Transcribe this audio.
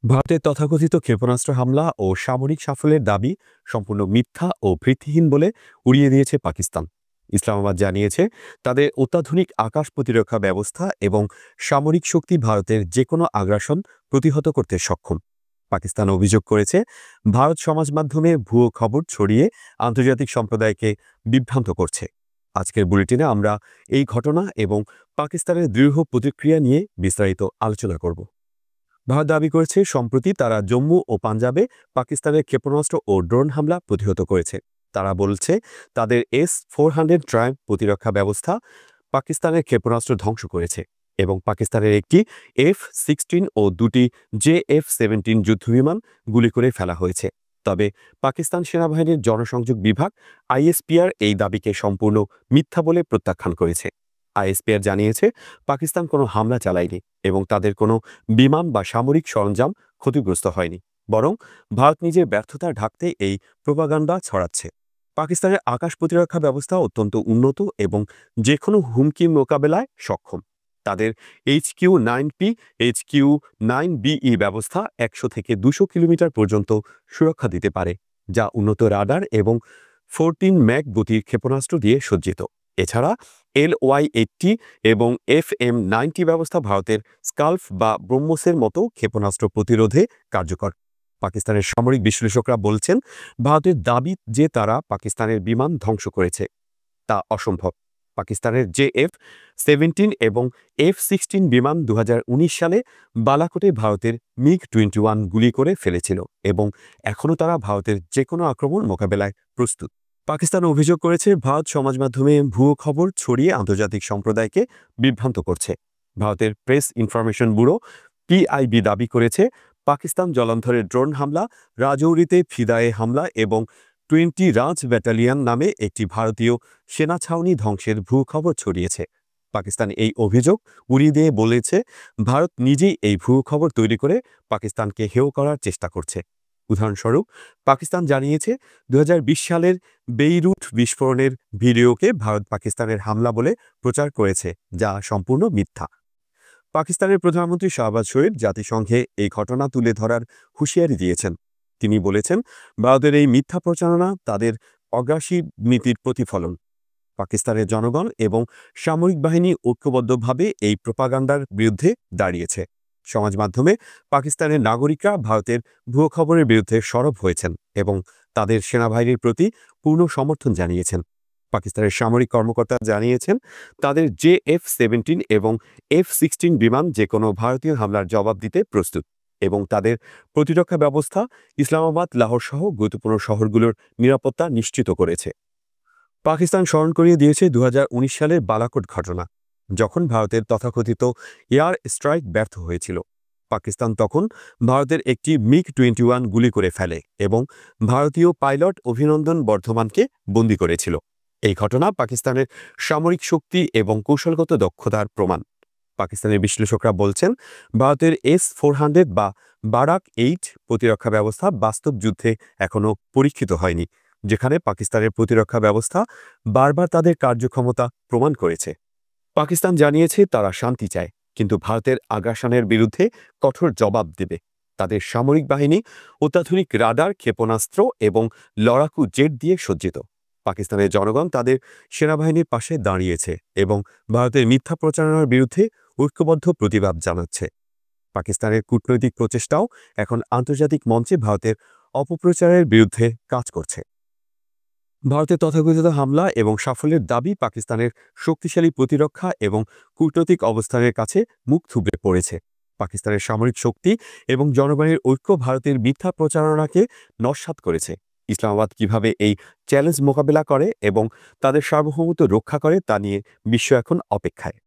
ভারতের তথাকথিত ক্ষেপণাস্ত্র হামলা ও সামরিক সাফল্যের দাবি সম্পূর্ণ মিথ্যা ও ভিত্তিহীন বলে উড়িয়ে দিয়েছে পাকিস্তান। ইসলামাবাদ জানিয়েছে, তাদের অত্যাধুনিক আকাশ প্রতিরক্ষা ব্যবস্থা এবং সামরিক শক্তি ভারতের যে কোনো আগ্রাসন প্রতিহত করতে সক্ষম। পাকিস্তান অভিযোগ করেছে, ভারত সমাজ মাধ্যমে ভুয়ো খবর ছড়িয়ে আন্তর্জাতিক সম্প্রদায়কে বিভ্রান্ত করছে। আজকের বুলেটিনে আমরা এই ঘটনা এবং পাকিস্তানের দৃঢ় প্রতিক্রিয়া নিয়ে বিস্তারিত আলোচনা করব। ভারত দাবি করেছে, সম্প্রতি তারা জম্মু ও পাঞ্জাবে পাকিস্তানের ক্ষেপণাস্ত্র ও ড্রোন হামলা প্রতিহত করেছে। তারা বলছে, তাদের S-400 ট্রায়াম্ফ প্রতিরক্ষা ব্যবস্থা পাকিস্তানের ক্ষেপণাস্ত্র ধ্বংস করেছে এবং পাকিস্তানের একটি F-16 ও দুটি JF-17 যুদ্ধবিমান গুলি করে ফেলা হয়েছে। তবে পাকিস্তান সেনাবাহিনীর জনসংযোগ বিভাগ ISPR এই দাবিকে সম্পূর্ণ মিথ্যা বলে প্রত্যাখ্যান করেছে। ISPR জানিয়েছে, পাকিস্তান কোনো হামলা চালায়নি এবং তাদের কোনো বিমান বা সামরিক সরঞ্জাম ক্ষতিগ্রস্ত হয়নি, বরং ভারত নিজের ব্যর্থতা ঢাকতে এই প্রোপাগান্ডা ছড়াচ্ছে। পাকিস্তানের আকাশ প্রতিরক্ষা ব্যবস্থা অত্যন্ত উন্নত এবং যে কোনো হুমকি মোকাবেলায় সক্ষম। তাদের HQ-9P, HQ-9BE ব্যবস্থা 100 থেকে 200 কিলোমিটার পর্যন্ত সুরক্ষা দিতে পারে, যা উন্নত রাডার এবং 14 ম্যাক গতির ক্ষেপণাস্ত্র দিয়ে সজ্জিত। এছাড়া LY-80 এবং FM-90 ব্যবস্থা ভারতের স্কাল্প বা ব্রহ্মসের মতো ক্ষেপণাস্ত্র প্রতিরোধে কার্যকর। পাকিস্তানের সামরিক বিশ্লেষকরা বলছেন, ভারতের দাবি যে তারা পাকিস্তানের বিমান ধ্বংস করেছে তা অসম্ভব। পাকিস্তানের JF-17 এবং F-16 বিমান 2019 সালে বালাকোটে ভারতের MiG-21 গুলি করে ফেলেছিল এবং এখনও তারা ভারতের যে কোনো আক্রমণ মোকাবেলায় প্রস্তুত। পাকিস্তান অভিযোগ করেছে, ভারত সমাজ মাধ্যমে ভুয়ো খবর ছড়িয়ে আন্তর্জাতিক সম্প্রদায়কে বিভ্রান্ত করছে। ভারতের প্রেস ইনফরমেশন ব্যুরো PIB দাবি করেছে, পাকিস্তান জলান্ধরের ড্রোন হামলা, রাজৌরিতে ফিদায়ে হামলা এবং 20 রাজ ব্যাটালিয়ন নামে একটি ভারতীয় সেনা ছাউনি ধ্বংসের ভুয়ো খবর ছড়িয়েছে। পাকিস্তান এই অভিযোগ উড়িয়ে দিয়ে বলেছে, ভারত নিজেই এই ভুয়ো খবর তৈরি করে পাকিস্তানকে হেয় করার চেষ্টা করছে। উদাহরণস্বরূপ, পাকিস্তান জানিয়েছে, 2020 সালের বেইরুট বিস্ফোরণের ভিডিওকে ভারত পাকিস্তানের হামলা বলে প্রচার করেছে, যা সম্পূর্ণ মিথ্যা। পাকিস্তানের প্রধানমন্ত্রী শাহবাজ শরীফ জাতিসংঘে এই ঘটনা তুলে ধরার হুঁশিয়ারি দিয়েছেন। তিনি বলেছেন, ভারতের এই মিথ্যা প্রচারণা তাদের অগ্রাসী নীতির প্রতিফলন। পাকিস্তানের জনগণ এবং সামরিক বাহিনী ঐক্যবদ্ধভাবে এই প্রোপাগান্ডার বিরুদ্ধে দাঁড়িয়েছে। সমাজ মাধ্যমে পাকিস্তানের নাগরিকরা ভারতের ভুয়ো খবরের বিরুদ্ধে সরব হয়েছেন এবং তাদের সেনাবাহিনীর প্রতি পূর্ণ সমর্থন জানিয়েছেন। পাকিস্তানের সামরিক কর্মকর্তা জানিয়েছেন, তাদের JF-17 এবং F-16 বিমান যে কোনো ভারতীয় হামলার জবাব দিতে প্রস্তুত এবং তাদের প্রতিরক্ষা ব্যবস্থা ইসলামাবাদ, লাহোর সহ গুরুত্বপূর্ণ শহরগুলোর নিরাপত্তা নিশ্চিত করেছে। পাকিস্তান স্মরণ করিয়ে দিয়েছে 2019 সালের বালাকোট ঘটনা, যখন ভারতের তথাকথিত এয়ার স্ট্রাইক ব্যর্থ হয়েছিল। পাকিস্তান তখন ভারতের একটি MiG-21 গুলি করে ফেলে এবং ভারতীয় পাইলট অভিনন্দন বর্ধমানকে বন্দী করেছিল। এই ঘটনা পাকিস্তানের সামরিক শক্তি এবং কৌশলগত দক্ষতার প্রমাণ। পাকিস্তানের বিশ্লেষকরা বলছেন, ভারতের S-400 বা বারাক-8 প্রতিরক্ষা ব্যবস্থা বাস্তব যুদ্ধে এখনও পরীক্ষিত হয়নি, যেখানে পাকিস্তানের প্রতিরক্ষা ব্যবস্থা বারবার তাদের কার্যক্ষমতা প্রমাণ করেছে। পাকিস্তান জানিয়েছে, তারা শান্তি চায়, কিন্তু ভারতের আগ্রাসনের বিরুদ্ধে কঠোর জবাব দেবে। তাদের সামরিক বাহিনী অত্যাধুনিক রাডার, ক্ষেপণাস্ত্র এবং লড়াকু জেট দিয়ে সজ্জিত। পাকিস্তানের জনগণ তাদের সেনাবাহিনীর পাশে দাঁড়িয়েছে এবং ভারতের মিথ্যা প্রচারণার বিরুদ্ধে ঐক্যবদ্ধ প্রতিবাদ জানাচ্ছে। পাকিস্তানের কূটনৈতিক প্রচেষ্টাও এখন আন্তর্জাতিক মঞ্চে ভারতের অপপ্রচারের বিরুদ্ধে কাজ করছে। ভারতের তথাকথিত হামলা এবং সাফল্যের দাবি পাকিস্তানের শক্তিশালী প্রতিরক্ষা এবং কূটনৈতিক অবস্থানের কাছে মুখ থুবড়ে পড়েছে। পাকিস্তানের সামরিক শক্তি এবং জনগণের ঐক্য ভারতের মিথ্যা প্রচারণাকে নস্যাৎ করেছে। ইসলামাবাদ কিভাবে এই চ্যালেঞ্জ মোকাবেলা করে এবং তাদের সার্বভৌমত্ব রক্ষা করে তা নিয়ে বিশ্ব এখন অপেক্ষায়।